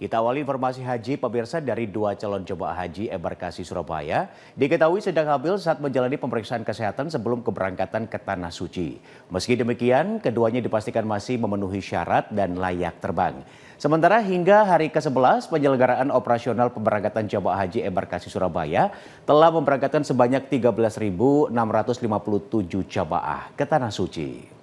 Kita awali informasi haji pemirsa dari dua calon jemaah haji embarkasi Surabaya diketahui sedang hamil saat menjalani pemeriksaan kesehatan sebelum keberangkatan ke Tanah Suci. Meski demikian, keduanya dipastikan masih memenuhi syarat dan layak terbang. Sementara hingga hari ke-11 penyelenggaraan operasional pemberangkatan jemaah haji embarkasi Surabaya telah memberangkatkan sebanyak 13.657 jemaah ke Tanah Suci.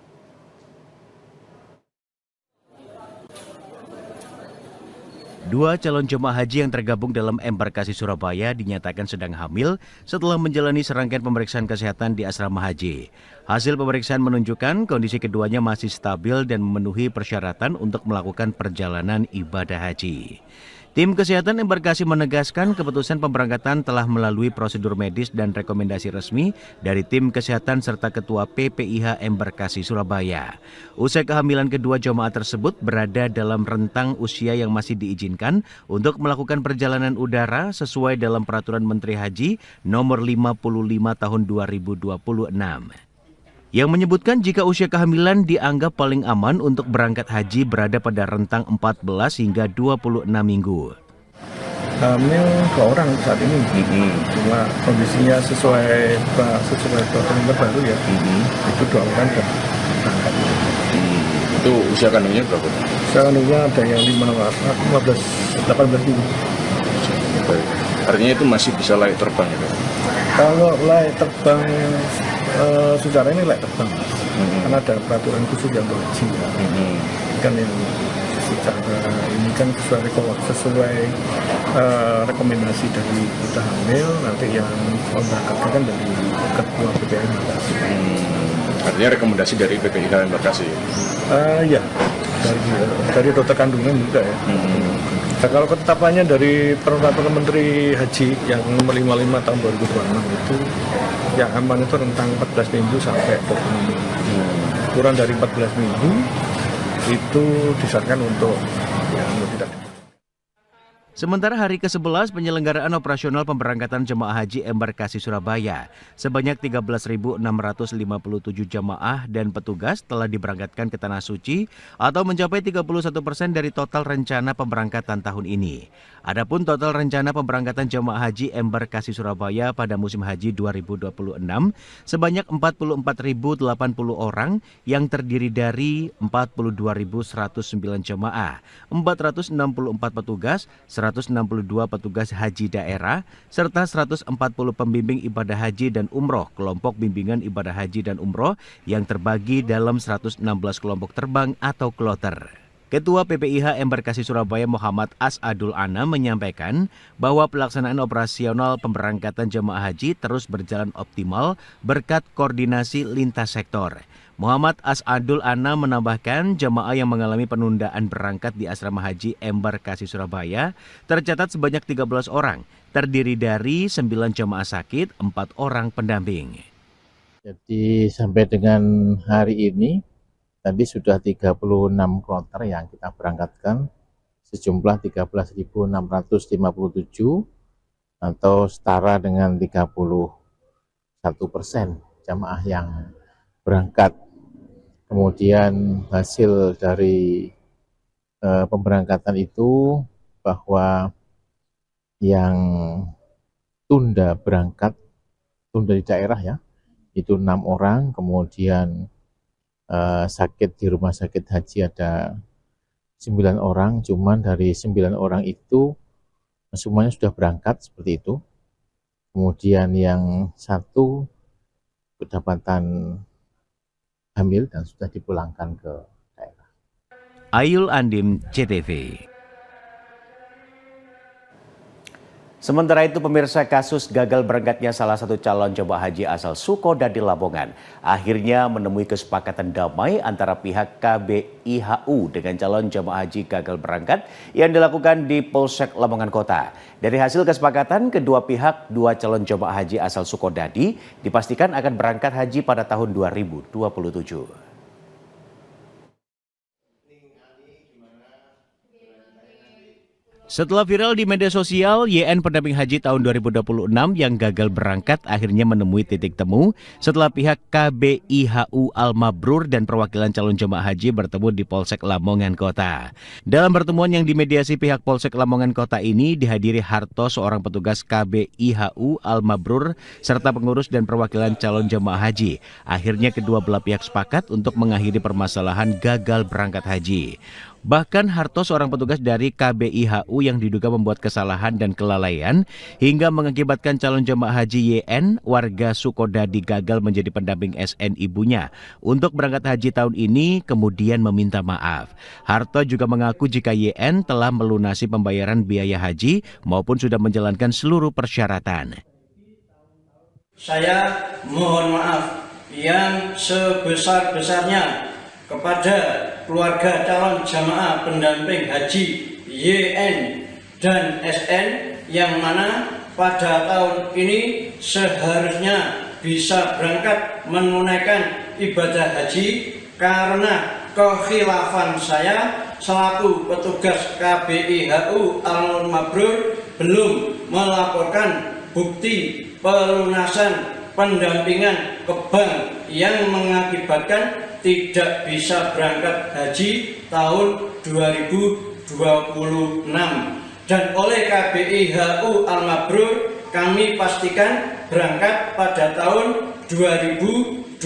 Dua calon jemaah haji yang tergabung dalam embarkasi Surabaya dinyatakan sedang hamil setelah menjalani serangkaian pemeriksaan kesehatan di asrama haji. Hasil pemeriksaan menunjukkan kondisi keduanya masih stabil dan memenuhi persyaratan untuk melakukan perjalanan ibadah haji. Tim kesehatan embarkasi menegaskan keputusan pemberangkatan telah melalui prosedur medis dan rekomendasi resmi dari tim kesehatan serta ketua PPIH embarkasi Surabaya. Usai kehamilan kedua jemaah tersebut berada dalam rentang usia yang masih diizinkan untuk melakukan perjalanan udara sesuai dalam Peraturan Menteri Haji Nomor 55 Tahun 2026. Yang menyebutkan jika usia kehamilan dianggap paling aman untuk berangkat haji berada pada rentang 14 hingga 26 minggu. Hamil 2 orang saat ini, cuma kondisinya sesuai peraturan terbaru ya, itu 2 orang dan berangkat. Itu usia kandungnya berapa? Usia kandungnya ada yang 18 minggu. Artinya itu masih bisa layak terbang ya? Kalau layak terbang, secara ini layak terbang, karena ada peraturan khusus yang untuk haji ya. Kan yang secara ini kan sesuai rekomendasi dari kita hamil, nanti yang memberangkatkan kan dari ketua PPIH embarkasi. Artinya rekomendasi dari PPIH embarkasi? Ya, dari dokter kandungan juga ya. Nah, kalau ketetapannya dari Peraturan Menteri Haji yang nomor 55 tahun 2026 itu yang aman itu rentang 14 minggu sampai 20 minggu. Kurang dari 14 minggu itu disarankan untuk yang tidak. Sementara hari ke-11 penyelenggaraan operasional pemberangkatan jemaah haji embarkasi Surabaya, sebanyak 13.657 jemaah dan petugas telah diberangkatkan ke Tanah Suci atau mencapai 31% dari total rencana pemberangkatan tahun ini. Adapun total rencana pemberangkatan jemaah haji embarkasi Surabaya pada musim haji 2026 sebanyak 44.080 orang yang terdiri dari 42.109 jemaah, 464 petugas, 162 petugas haji daerah, serta 140 pembimbing ibadah haji dan umroh kelompok bimbingan ibadah haji dan umroh yang terbagi dalam 116 kelompok terbang atau kloter. Ketua PPIH Embarkasi Surabaya Muhammad As'adul Ana menyampaikan bahwa pelaksanaan operasional pemberangkatan jemaah haji terus berjalan optimal berkat koordinasi lintas sektor. Muhammad As'adul Ana menambahkan jemaah yang mengalami penundaan berangkat di asrama haji embarkasi Surabaya tercatat sebanyak 13 orang, terdiri dari 9 jemaah sakit, 4 orang pendamping. Jadi sampai dengan hari ini tadi sudah 36 kloter yang kita berangkatkan sejumlah 13.657 atau setara dengan 31% jamaah yang berangkat. Kemudian hasil dari pemberangkatan itu bahwa yang tunda berangkat, tunda di daerah ya, itu 6 orang, kemudian sakit di rumah sakit haji ada 9 orang, cuman dari 9 orang itu semuanya sudah berangkat seperti itu. Kemudian yang satu kedapatan hamil dan sudah dipulangkan ke daerah. Ayul Andim, CTV. Sementara itu pemirsa, kasus gagal berangkatnya salah satu calon jemaah haji asal Sukodadi Lamongan akhirnya menemui kesepakatan damai antara pihak KBIHU dengan calon jemaah haji gagal berangkat yang dilakukan di Polsek Lamongan Kota. Dari hasil kesepakatan kedua pihak, dua calon jemaah haji asal Sukodadi dipastikan akan berangkat haji pada tahun 2027. Setelah viral di media sosial, YN pendamping haji tahun 2026 yang gagal berangkat akhirnya menemui titik temu setelah pihak KBIHU Al-Mabrur dan perwakilan calon jemaah haji bertemu di Polsek Lamongan Kota. Dalam pertemuan yang dimediasi pihak Polsek Lamongan Kota ini dihadiri Harto, seorang petugas KBIHU Al-Mabrur, serta pengurus dan perwakilan calon jemaah haji. Akhirnya kedua belah pihak sepakat untuk mengakhiri permasalahan gagal berangkat haji. Bahkan Harto, seorang petugas dari KBIHU yang diduga membuat kesalahan dan kelalaian hingga mengakibatkan calon jemaah haji YN warga Sukodadi gagal menjadi pendamping SN ibunya untuk berangkat haji tahun ini, kemudian meminta maaf. Harto juga mengaku jika YN telah melunasi pembayaran biaya haji maupun sudah menjalankan seluruh persyaratan. Saya mohon maaf yang sebesar-besarnya kepada keluarga calon jamaah pendamping haji YN dan SN yang mana pada tahun ini seharusnya bisa berangkat menunaikan ibadah haji karena kekhilafan saya selaku petugas KBIHU Al-Mabrur belum melaporkan bukti pelunasan pendampingan ke bank yang mengakibatkan tidak bisa berangkat haji tahun 2026. Dan oleh KBIHU Al-Mabrur kami pastikan berangkat pada tahun 2027.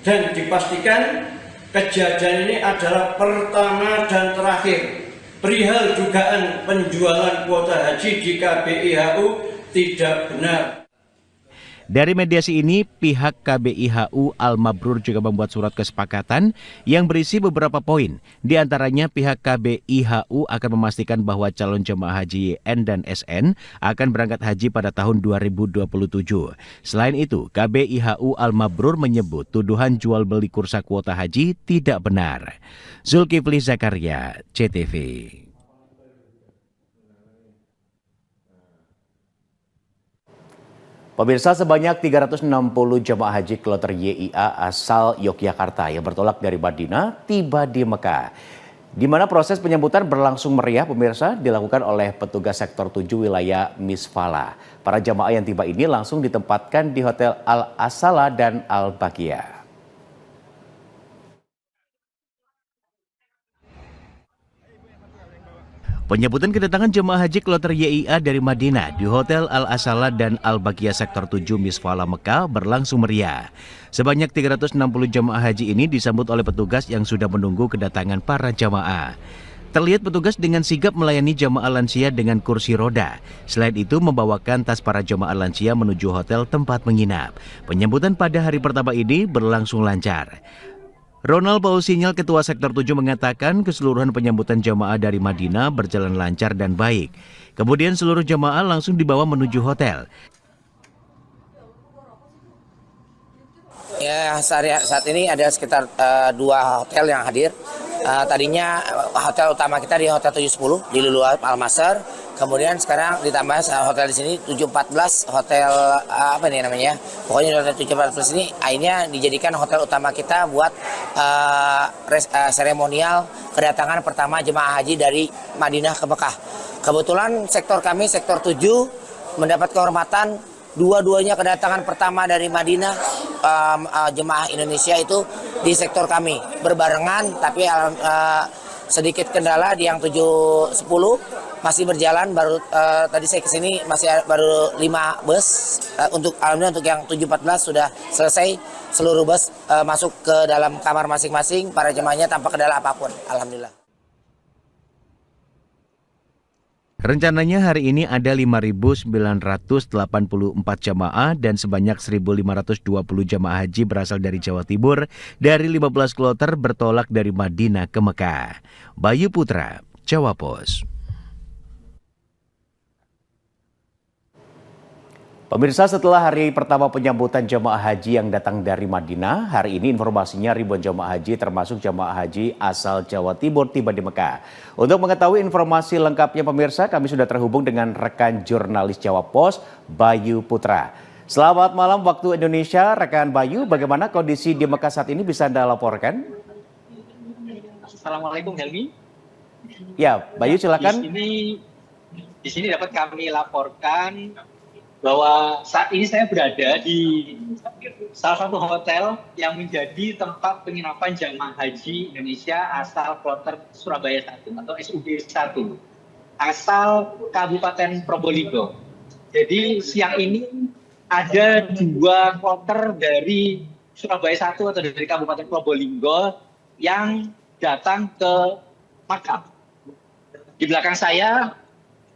Dan dipastikan kejadian ini adalah pertama dan terakhir. Perihal dugaan penjualan kuota haji di KBIHU tidak benar. Dari mediasi ini, pihak KBIHU Al-Mabrur juga membuat surat kesepakatan yang berisi beberapa poin. Di antaranya, pihak KBIHU akan memastikan bahwa calon jemaah haji YN dan SN akan berangkat haji pada tahun 2027. Selain itu, KBIHU Al-Mabrur menyebut tuduhan jual beli kursa kuota haji tidak benar. Zulkifli Zakaria, CTV. Pemirsa, sebanyak 360 jemaah haji kloter YIA asal Yogyakarta yang bertolak dari Madinah tiba di Mekah. Di mana proses penyambutan berlangsung meriah, pemirsa, dilakukan oleh petugas sektor 7 wilayah Misfala. Para jemaah yang tiba ini langsung ditempatkan di Hotel Al-Asala dan Al-Baqiyah. Penyambutan kedatangan jemaah haji kloter YIA dari Madinah di Hotel Al-Asala dan Al-Baqiyah Sektor 7 Misfala Mekah berlangsung meriah. Sebanyak 360 jemaah haji ini disambut oleh petugas yang sudah menunggu kedatangan para jemaah. Terlihat petugas dengan sigap melayani jemaah lansia dengan kursi roda. Selain itu membawakan tas para jemaah lansia menuju hotel tempat menginap. Penyambutan pada hari pertama ini berlangsung lancar. Ronald Paul Sinyal, Ketua Sektor 7 mengatakan keseluruhan penyambutan jemaah dari Madinah berjalan lancar dan baik. Kemudian seluruh jemaah langsung dibawa menuju hotel. Ya, saat ini ada sekitar 2 hotel yang hadir. Tadinya hotel utama kita di Hotel 710 di Lulu Al-Masar. Kemudian sekarang ditambah hotel di sini 714, hotel apa nih namanya? Pokoknya hotel 714 ini akhirnya dijadikan hotel utama kita buat seremonial kedatangan pertama jemaah haji dari Madinah ke Mekah. Kebetulan sektor kami, sektor 7, mendapat kehormatan dua-duanya kedatangan pertama dari Madinah jemaah Indonesia itu di sektor kami berbarengan, tapi sedikit kendala di yang 710 masih berjalan, baru tadi saya kesini masih baru 5 bus, untuk alhamdulillah untuk yang 714 sudah selesai seluruh bus masuk ke dalam kamar masing-masing para jemaahnya tanpa kendala apapun, alhamdulillah. Rencananya hari ini ada 5.984 jamaah dan sebanyak 1.520 jamaah haji berasal dari Jawa Timur dari 15 kloter bertolak dari Madinah ke Mekah. Bayu Putra, Jawa Pos. Pemirsa, setelah hari pertama penyambutan jemaah haji yang datang dari Madinah, hari ini informasinya ribuan jemaah haji termasuk jemaah haji asal Jawa Timur tiba di Mekah. Untuk mengetahui informasi lengkapnya pemirsa, kami sudah terhubung dengan rekan jurnalis Jawa Pos, Bayu Putra. Selamat malam waktu Indonesia, rekan Bayu, bagaimana kondisi di Mekah saat ini bisa Anda laporkan? Assalamualaikum Helmi. Ya, Bayu silakan. Di sini dapat kami laporkan bahwa saat ini saya berada di salah satu hotel yang menjadi tempat penginapan jamaah haji Indonesia asal kloter Surabaya 1 atau SUB 1 asal Kabupaten Probolinggo. Jadi siang ini ada 2 kloter dari Surabaya 1 atau dari Kabupaten Probolinggo yang datang ke Makkah. Di belakang saya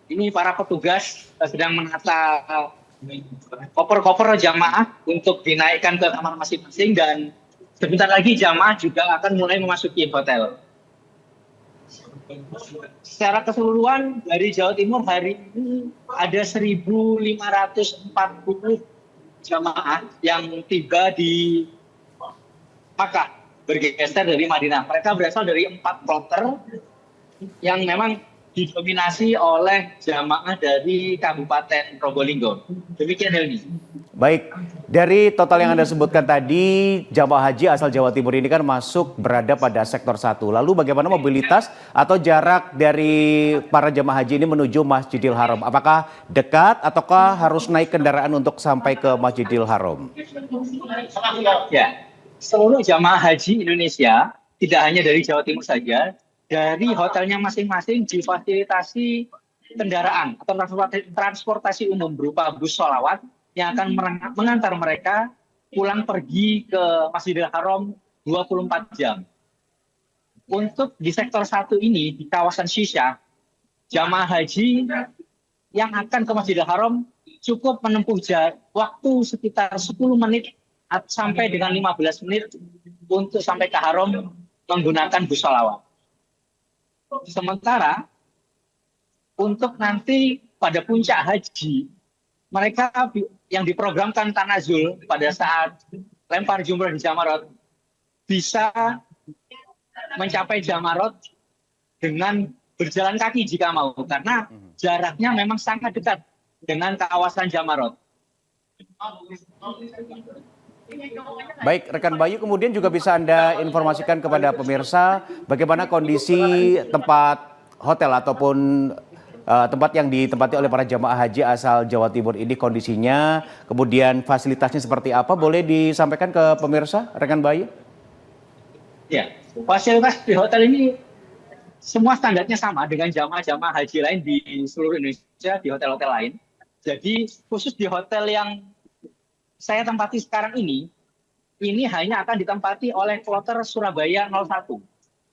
ini para petugas sedang menata koper-koper jamaah untuk dinaikkan ke kamar masing-masing dan sebentar lagi jamaah juga akan mulai memasuki hotel. Secara keseluruhan dari Jawa Timur hari ini ada 1.540 jamaah yang tiba di Makkah bergeser dari Madinah. Mereka berasal dari 4 kloter yang memang didominasi oleh jamaah dari Kabupaten Probolinggo. Demikian Helmi. Baik, dari total yang Anda sebutkan tadi, jamaah haji asal Jawa Timur ini kan berada pada sektor 1. Lalu bagaimana mobilitas atau jarak dari para jamaah haji ini menuju Masjidil Haram? Apakah dekat ataukah harus naik kendaraan untuk sampai ke Masjidil Haram? Ya, seluruh jamaah haji Indonesia, tidak hanya dari Jawa Timur saja, dari hotelnya masing-masing difasilitasi kendaraan atau transportasi umum berupa bus sholawat yang akan mengantar mereka pulang pergi ke Masjidil Haram 24 jam. Untuk di sektor 1 ini, di kawasan Shisha, jamaah haji yang akan ke Masjidil Haram cukup menempuh waktu sekitar 10 menit sampai dengan 15 menit untuk sampai ke Haram menggunakan bus sholawat. Sementara untuk nanti pada puncak haji, mereka yang diprogramkan tanazul pada saat lempar jumrah di Jamarot bisa mencapai Jamarot dengan berjalan kaki jika mau, karena jaraknya memang sangat dekat dengan kawasan Jamarot. Baik, rekan Bayu, kemudian juga bisa Anda informasikan kepada pemirsa bagaimana kondisi tempat hotel ataupun tempat yang ditempati oleh para jamaah haji asal Jawa Timur ini kondisinya, kemudian fasilitasnya seperti apa, boleh disampaikan ke pemirsa, rekan Bayu? Ya, fasilitas di hotel ini semua standarnya sama dengan jamaah-jamaah haji lain di seluruh Indonesia, di hotel-hotel lain. Jadi khusus di hotel yang saya tempati sekarang ini hanya akan ditempati oleh kloter Surabaya 01,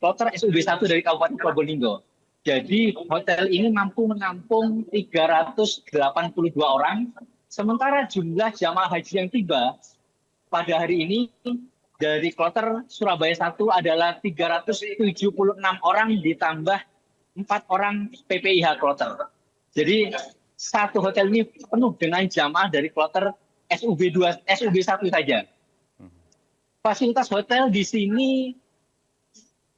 kloter SUB 1 dari Kabupaten Probolinggo. Jadi hotel ini mampu menampung 382 orang, sementara jumlah jamaah haji yang tiba pada hari ini dari kloter Surabaya 1 adalah 376 orang ditambah 4 orang PPIH kloter. Jadi satu hotel ini penuh dengan jamaah dari kloter SUB 1 saja. Fasilitas hotel di sini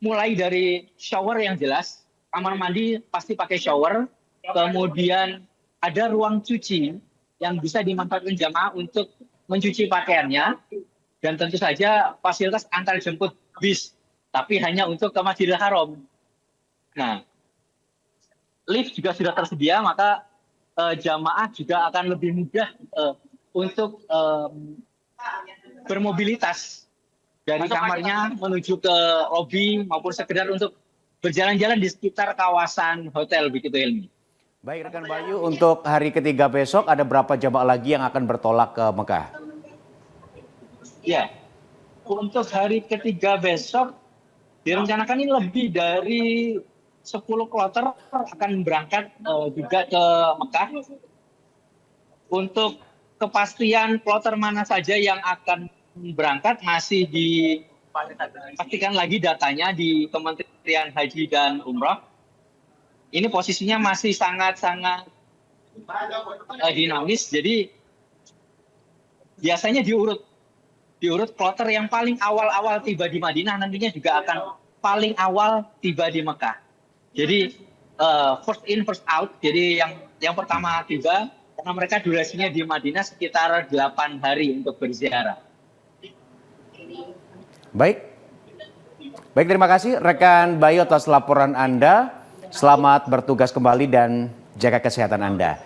mulai dari shower yang jelas, kamar mandi pasti pakai shower, kemudian ada ruang cuci yang bisa dimanfaatkan jamaah untuk mencuci pakaiannya, dan tentu saja fasilitas antar jemput bis, tapi hanya untuk ke Masjidil Haram. Nah, lift juga sudah tersedia, maka jamaah juga akan lebih mudah untuk bermobilitas dari kamarnya menuju ke lobi maupun sekedar untuk berjalan-jalan di sekitar kawasan hotel, begitu Helmi. Baik rekan Bayu, untuk hari ketiga besok ada berapa jamaah lagi yang akan bertolak ke Mekah? Ya, untuk hari ketiga besok direncanakan ini lebih dari 10 kloter akan berangkat juga ke Mekah. Untuk kepastian kloter mana saja yang akan berangkat masih dipastikan lagi datanya di Kementerian Haji dan Umroh. Ini posisinya masih sangat-sangat dinamis, jadi biasanya diurut kloter yang paling awal-awal tiba di Madinah nantinya juga akan paling awal tiba di Mekah. Jadi first in first out, jadi yang pertama tiba, karena mereka durasinya di Madinah sekitar 8 hari untuk berziarah. Baik, terima kasih rekan Bayu atas laporan Anda. Selamat bertugas kembali dan jaga kesehatan Anda.